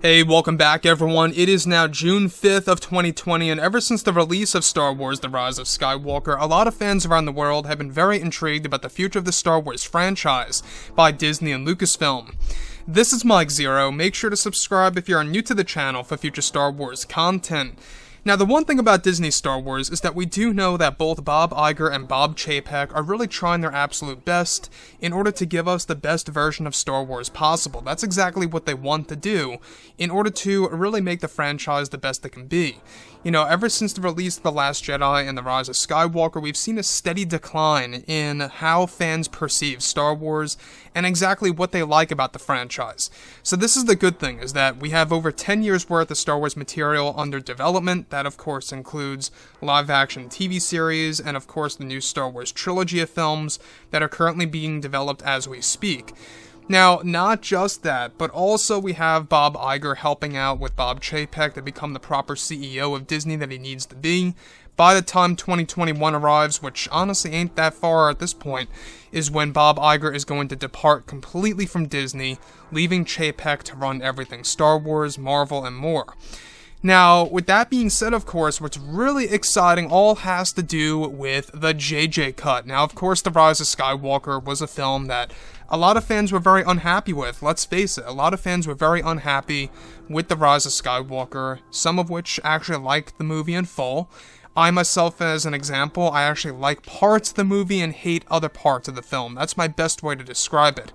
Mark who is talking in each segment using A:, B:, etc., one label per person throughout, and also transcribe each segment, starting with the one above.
A: Hey, welcome back everyone. It is now June 5th of 2020, and ever since the release of Star Wars The Rise of Skywalker, a lot of fans around the world have been very intrigued about the future of the Star Wars franchise by Disney and Lucasfilm. This is Mike Zero. Make sure to subscribe if you are new to the channel for future Star Wars content. Now, the one thing about Disney Star Wars is that we do know that both Bob Iger and Bob Chapek are really trying their absolute best in order to give us the best version of Star Wars possible. That's exactly what they want to do in order to really make the franchise the best it can be. You know, ever since the release of The Last Jedi and The Rise of Skywalker, we've seen a steady decline in how fans perceive Star Wars and exactly what they like about the franchise. So this is the good thing, is that we have over 10 years worth of Star Wars material under development. That, of course, includes live-action TV series and, of course, the new Star Wars trilogy of films that are currently being developed as we speak. Now, not just that, but also we have Bob Iger helping out with Bob Chapek to become the proper CEO of Disney that he needs to be. By the time 2021 arrives, which honestly ain't that far at this point, is when Bob Iger is going to depart completely from Disney, leaving Chapek to run everything Star Wars, Marvel, and more. Now, with that being said, of course, what's really exciting all has to do with the JJ cut. Now, of course, The Rise of Skywalker was a film that a lot of fans were very unhappy with. Let's face it, a lot of fans were very unhappy with The Rise of Skywalker, some of which actually liked the movie in full. I myself, as an example, I actually like parts of the movie and hate other parts of the film. That's my best way to describe it.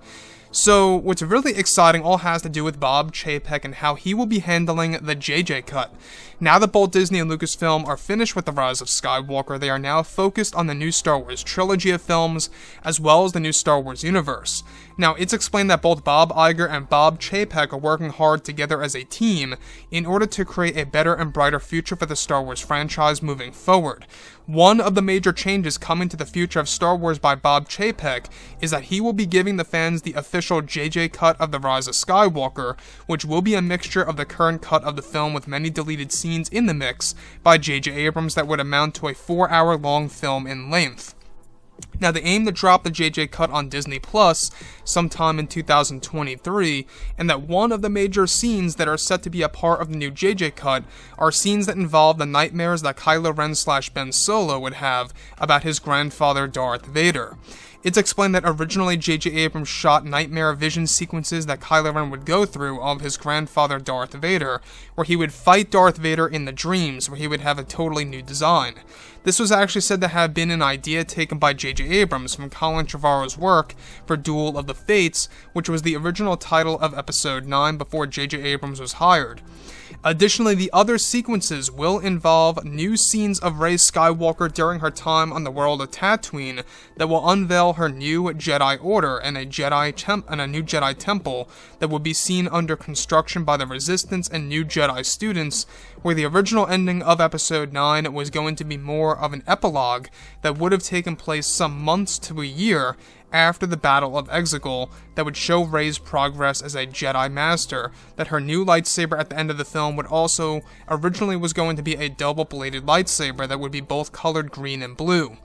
A: So, what's really exciting all has to do with Bob Chapek and how he will be handling the JJ cut. Now that both Disney and Lucasfilm are finished with The Rise of Skywalker, they are now focused on the new Star Wars trilogy of films, as well as the new Star Wars universe. Now, it's explained that both Bob Iger and Bob Chapek are working hard together as a team in order to create a better and brighter future for the Star Wars franchise moving forward. One of the major changes coming to the future of Star Wars by Bob Chapek is that he will be giving the fans the official JJ cut of The Rise of Skywalker, which will be a mixture of the current cut of the film with many deleted scenes in the mix by J.J. Abrams that would amount to a 4-hour-long film in length. Now, they aim to drop the JJ cut on Disney Plus sometime in 2023, and that one of the major scenes that are set to be a part of the new JJ cut are scenes that involve the nightmares that Kylo Ren/Ben Solo would have about his grandfather Darth Vader. It's explained that originally J.J. Abrams shot nightmare vision sequences that Kylo Ren would go through of his grandfather Darth Vader, where he would fight Darth Vader in the dreams, where he would have a totally new design. This was actually said to have been an idea taken by J.J. Abrams from Colin Trevorrow's work for Duel of the Fates, which was the original title of Episode 9 before J.J. Abrams was hired. Additionally, the other sequences will involve new scenes of Rey Skywalker during her time on the world of Tatooine that will unveil her new Jedi Order and a new Jedi Temple that will be seen under construction by the Resistance and new Jedi students, where the original ending of Episode 9 was going to be more of an epilogue that would have taken place some months to a year after the Battle of Exegol that would show Rey's progress as a Jedi Master, that her new lightsaber at the end of the film would also originally was going to be a double-bladed lightsaber that would be both colored green and blue.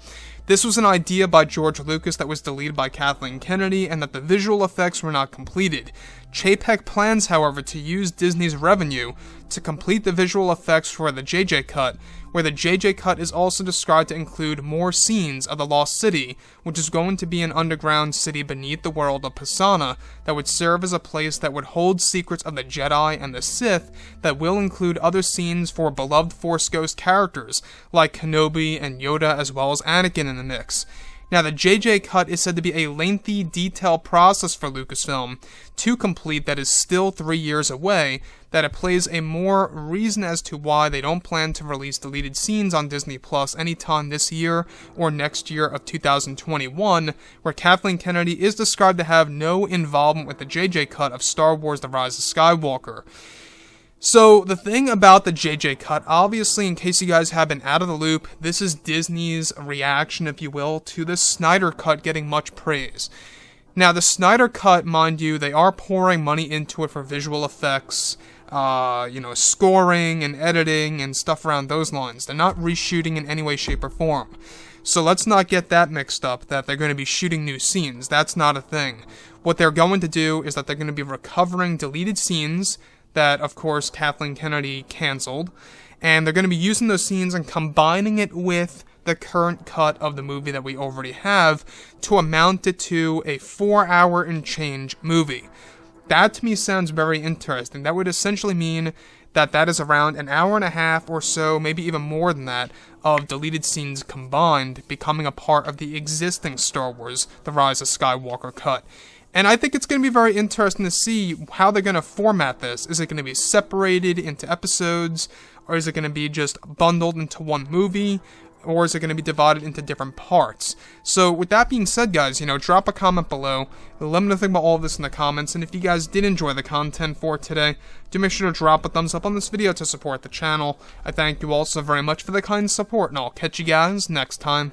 A: This was an idea by George Lucas that was deleted by Kathleen Kennedy, and that the visual effects were not completed. Chapek plans, however, to use Disney's revenue to complete the visual effects for the JJ cut, where the JJ cut is also described to include more scenes of the Lost City, which is going to be an underground city beneath the world of Pisana that would serve as a place that would hold secrets of the Jedi and the Sith, that will include other scenes for beloved Force Ghost characters like Kenobi and Yoda, as well as Anakin in the mix. Now, the JJ cut is said to be a lengthy, detailed process for Lucasfilm to complete that is still 3 years away, that it plays a more reason as to why they don't plan to release deleted scenes on Disney Plus anytime this year or next year of 2021, where Kathleen Kennedy is described to have no involvement with the JJ cut of Star Wars The Rise of Skywalker. So, the thing about the JJ cut, obviously, in case you guys have been out of the loop, this is Disney's reaction, if you will, to the Snyder cut getting much praise. Now, the Snyder cut, mind you, they are pouring money into it for visual effects, scoring and editing and stuff around those lines. They're not reshooting in any way, shape, or form. So let's not get that mixed up, that they're going to be shooting new scenes. That's not a thing. What they're going to do is that they're going to be recovering deleted scenes that, of course, Kathleen Kennedy canceled. And they're going to be using those scenes and combining it with the current cut of the movie that we already have to amount it to a 4-hour and change movie. That to me sounds very interesting. That would essentially mean that that is around an hour and a half or so, maybe even more than that, of deleted scenes combined, becoming a part of the existing Star Wars The Rise of Skywalker cut. And I think it's going to be very interesting to see how they're going to format this. Is it going to be separated into episodes, or is it going to be just bundled into one movie, or is it going to be divided into different parts? So with that being said, guys, drop a comment below. Let me know think about all of this in the comments, and if you guys did enjoy the content for today, do make sure to drop a thumbs up on this video to support the channel. I thank you all so very much for the kind support, and I'll catch you guys next time.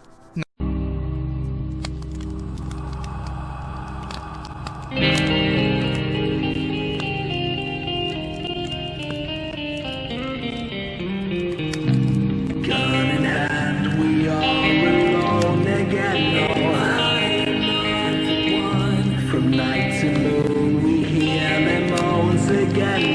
B: From night to moon, we hear them moans again.